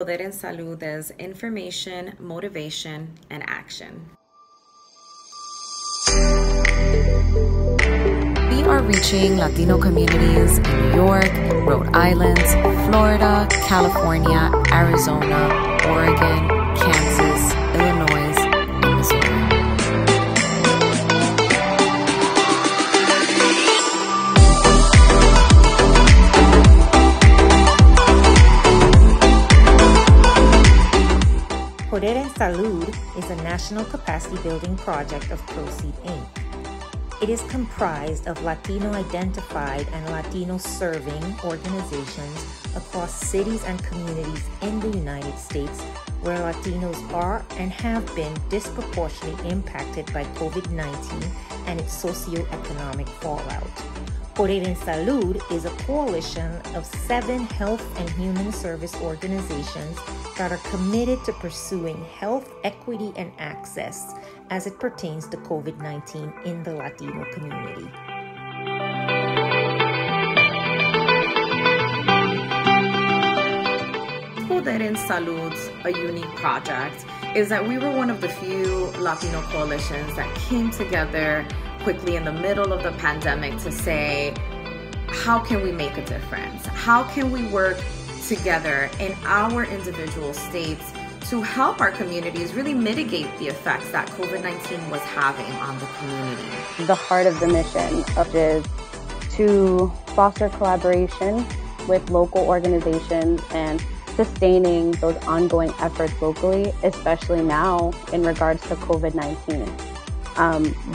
Poder en Salud is information, motivation, and action. We are reaching Latino communities in New York, Rhode Island, Florida, California, Arizona, Oregon, Kansas, Illinois, and Missouri. Poder en Salud is a national capacity building project of Proceed Inc. It is comprised of Latino-identified and Latino-serving organizations across cities and communities in the United States where Latinos are and have been disproportionately impacted by COVID-19 and its socioeconomic fallout. Poder en Salud is a coalition of 7 health and human service organizations that are committed to pursuing health equity and access as it pertains to COVID-19 in the Latino community. Poder en Salud's a unique project is that we were one of the few Latino coalitions that came together quickly in the middle of the pandemic to say, how can we make a difference? How can we work together in our individual states to help our communities really mitigate the effects that COVID-19 was having on the community? The heart of the mission is to foster collaboration with local organizations and sustaining those ongoing efforts locally, especially now in regards to COVID-19.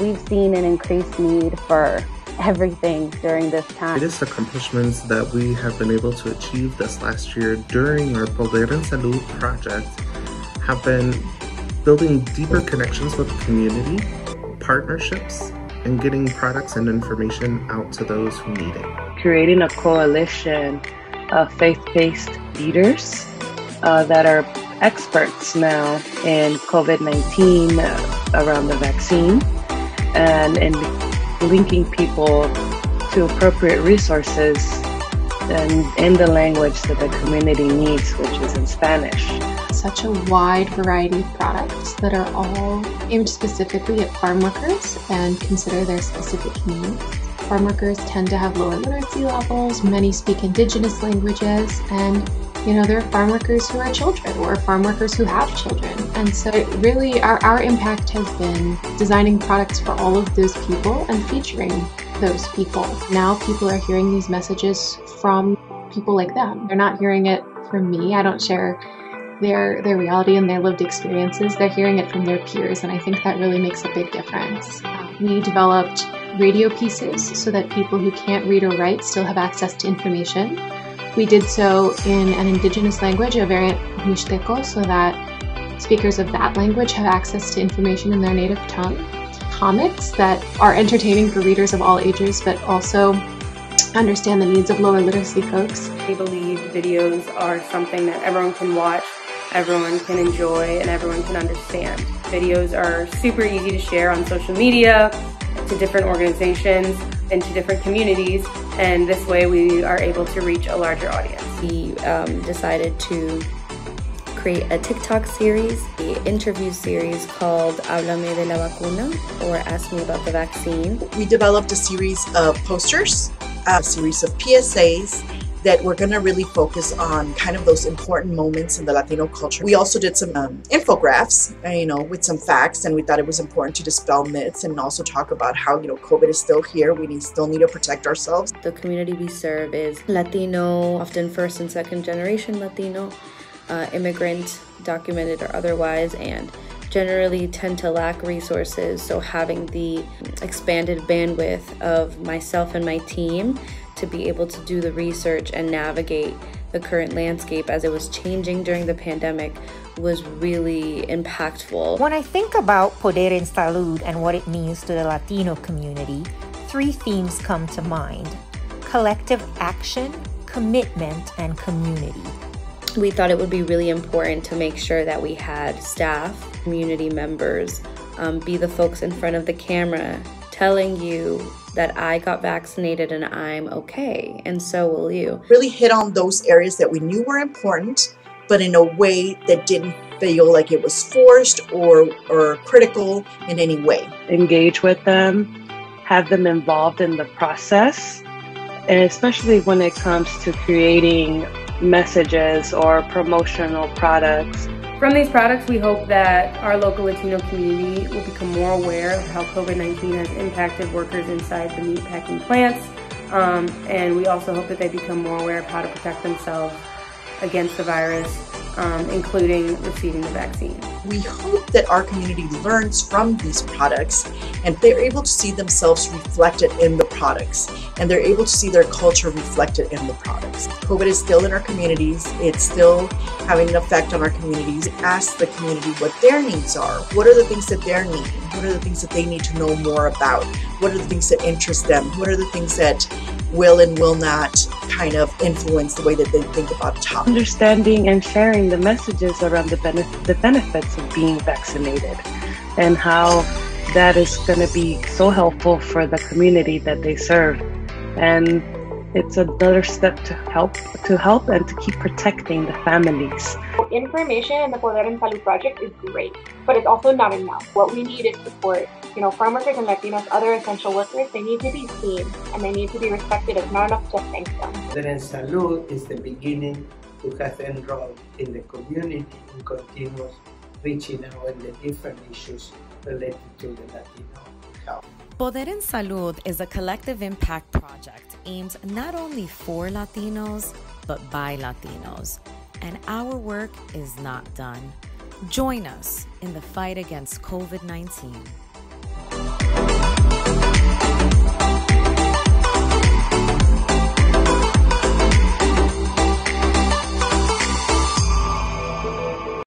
We've seen an increased need for everything during this time. Greatest accomplishments that we have been able to achieve this last year during our Poder en Salud project have been building deeper connections with the community, partnerships, and getting products and information out to those who need it. Creating a coalition of faith-based leaders that are experts now in COVID-19 around the vaccine and linking people to appropriate resources and in the language that the community needs, which is in Spanish. Such a wide variety of products that are all aimed specifically at farm workers and consider their specific needs. Farm workers tend to have lower literacy levels, many speak indigenous languages, and there are farm workers who are children or farm workers who have children. And so really our impact has been designing products for all of those people and featuring those people. Now people are hearing these messages from people like them. They're not hearing it from me. I don't share their reality and their lived experiences. They're hearing it from their peers, and I think that really makes a big difference. We developed radio pieces so that people who can't read or write still have access to information. We did so in an indigenous language, a variant of Mixteco, so that speakers of that language have access to information in their native tongue. Comics that are entertaining for readers of all ages, but also understand the needs of lower literacy folks. We believe videos are something that everyone can watch, everyone can enjoy, and everyone can understand. Videos are super easy to share on social media, to different organizations, and to different communities, and this way we are able to reach a larger audience. We decided to create a TikTok series, the interview series called Háblame de la Vacuna, or Ask Me About the Vaccine. We developed a series of posters, a series of PSAs that we're going to really focus on kind of those important moments in the Latino culture. We also did some infographics, with some facts, and we thought it was important to dispel myths and also talk about how, COVID is still here. We still need to protect ourselves. The community we serve is Latino, often first and second generation Latino, immigrant, documented or otherwise, and generally tend to lack resources. So having the expanded bandwidth of myself and my team to be able to do the research and navigate the current landscape as it was changing during the pandemic was really impactful. When I think about Poder en Salud and what it means to the Latino community, 3 themes come to mind: collective action, commitment, and community. We thought it would be really important to make sure that we had staff, community members, be the folks in front of the camera telling you that I got vaccinated and I'm okay, and so will you. Really hit on those areas that we knew were important but in a way that didn't feel like it was forced or critical in any way. Engage with them, have them involved in the process, and especially when it comes to creating messages or promotional products. From these products, we hope that our local Latino community will become more aware of how COVID-19 has impacted workers inside the meatpacking plants, and we also hope that they become more aware of how to protect themselves against the virus, including receiving the vaccine. We hope that our community learns from these products and they're able to see themselves reflected in the products and they're able to see their culture reflected in the products. COVID is still in our communities. It's still having an effect on our communities. Ask the community what their needs are. What are the things that they're needing? What are the things that they need to know more about? What are the things that interest them? What are the things that will and will not kind of influence the way that they think about a topic? Understanding and sharing the messages around the benefits of being vaccinated and how that is going to be so helpful for the community that they serve. And it's another step to help and to keep protecting the families. Information in the Poder en Salud project is great, but it's also not enough. What we need is support. Farm workers and Latinos, other essential workers, they need to be seen and they need to be respected. It's not enough to thank them. Poder en Salud is the beginning to have enrolled in the community and continues reaching out in the different issues related to the Latino health. Poder en Salud is a collective impact project aimed not only for Latinos, but by Latinos. And our work is not done. Join us in the fight against COVID-19.